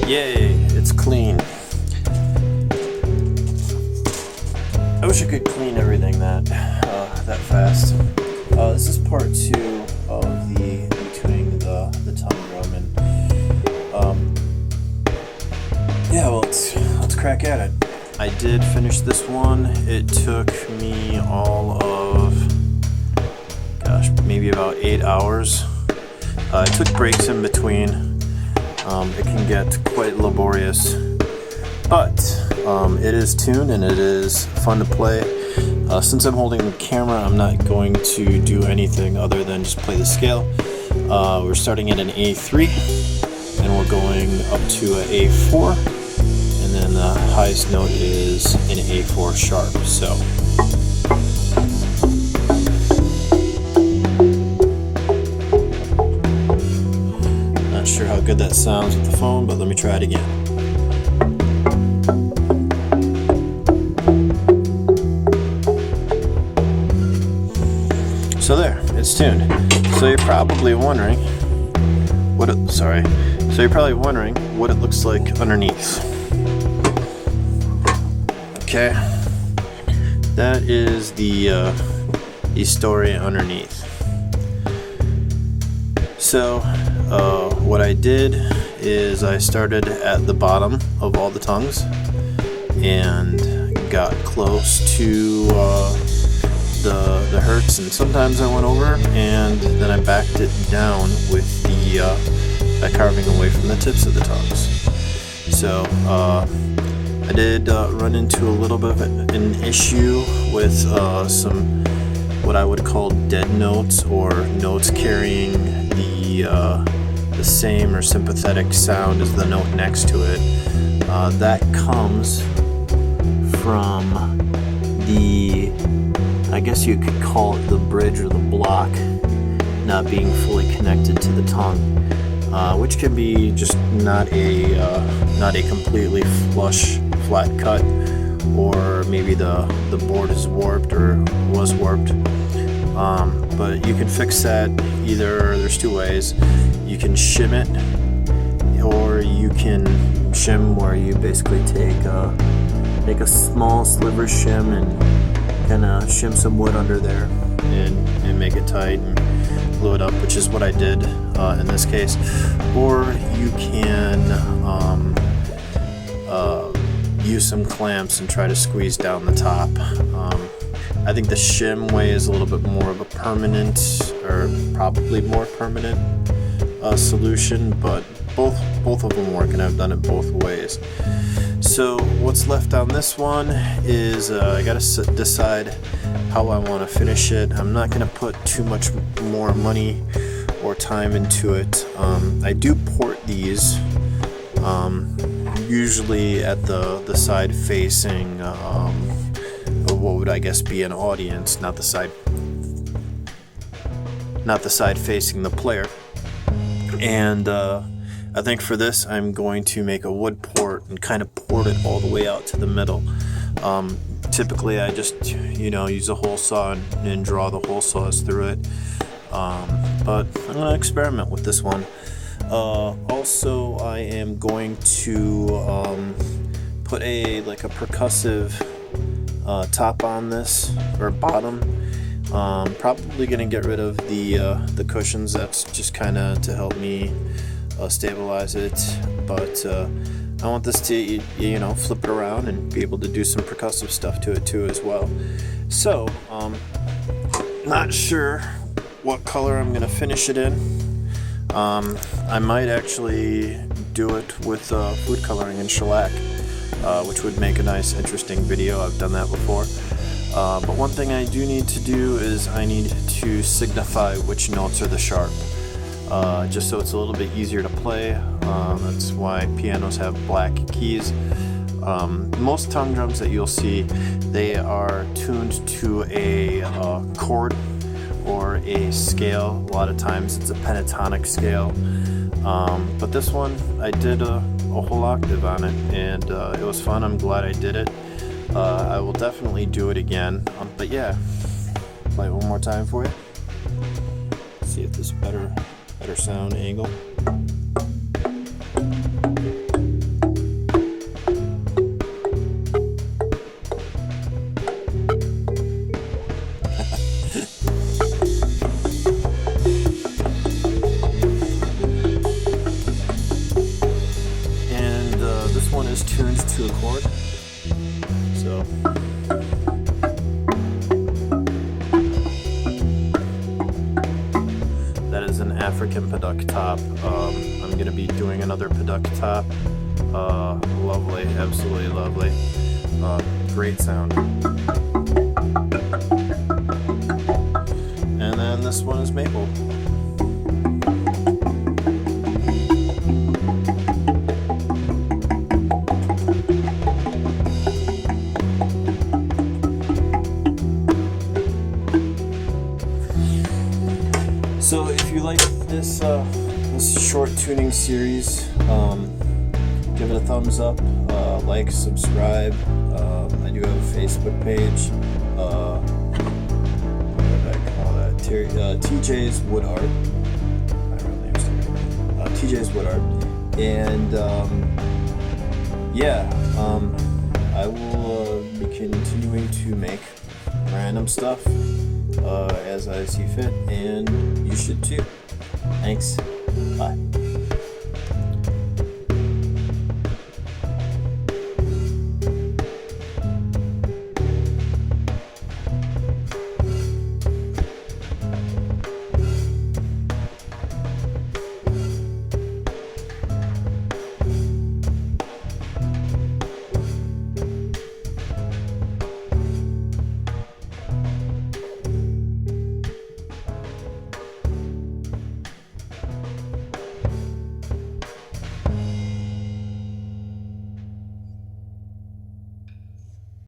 Yay, it's clean. I wish I could clean everything that fast. This is part 2 of the tuning the tongue drum, and yeah, well, let's crack at it. I did finish this one. It took me all of, maybe about 8 hours. I took breaks in between. It can get quite laborious, but it is tuned and it is fun to play. Since I'm holding the camera, I'm not going to do anything other than just play the scale. We're starting at an A3 and we're going up to an A4, and then the highest note is an A4 sharp. So not sure how good that sounds with the phone, but let me try it again. So there, it's tuned. So you're probably wondering what it looks like underneath. Okay, that is the story underneath. So what I did is I started at the bottom of all the tongues and got close to the hertz, and sometimes I went over, and then I backed it down with by carving away from the tips of the tongues. So I did run into a little bit of an issue with some what I would call dead notes, or notes carrying the same or sympathetic sound as the note next to it. That comes from I guess you could call it the bridge or the block not being fully connected to the tongue, which can be just not a completely flush flat cut, or maybe the board is warped or was warped. But you can fix that either. There's two ways. You can shim it, or you can shim where you basically take a small sliver shim and kind of shim some wood under there and make it tight and glue it up, which is what I did in this case. Or you can use some clamps and try to squeeze down the top. I think the shim way is a little bit more of a permanent, or probably more permanent solution, but both of them work, and I've done it both ways. So what's left on this one is I gotta decide how I want to finish it. I'm not gonna put too much more money or time into it. I do port these usually at the side facing what would I guess be an audience, not the side facing the player. And I think for this I'm going to make a wood port and kind of port it all the way out to the middle. Typically I just use a hole saw and draw the hole saws through it, but I'm going to experiment with this one. Also, I am going to put a percussive top on this, or bottom. Probably going to get rid of the cushions. That's just kind of to help me stabilize it, but I want this to flip it around and be able to do some percussive stuff to it too as well. So not sure what color I'm gonna finish it in. I might actually do it with food coloring and shellac, which would make a nice interesting video. I've done that before. But one thing I do need to do is I need to signify which notes are the sharp, just so it's a little bit easier to play. That's why pianos have black keys. Most tongue drums that you'll see, they are tuned to a chord or a scale. A lot of times it's a pentatonic scale, but this one I did a whole octave on it, and it was fun. I'm glad I did it. I will definitely do it again, but yeah, play it one more time for you. See if this is better sound angle. I'm going to be doing another Paduk top. Lovely, absolutely lovely. Great sound. And then this one is maple. So if you like this short tuning series, give it a thumbs up, like, subscribe. I do have a Facebook page. What did I call that? TJ's Wood Art. My real name's TJ's Wood Art. And I will be continuing to make random stuff as I see fit, and you should too. Thanks. Bye.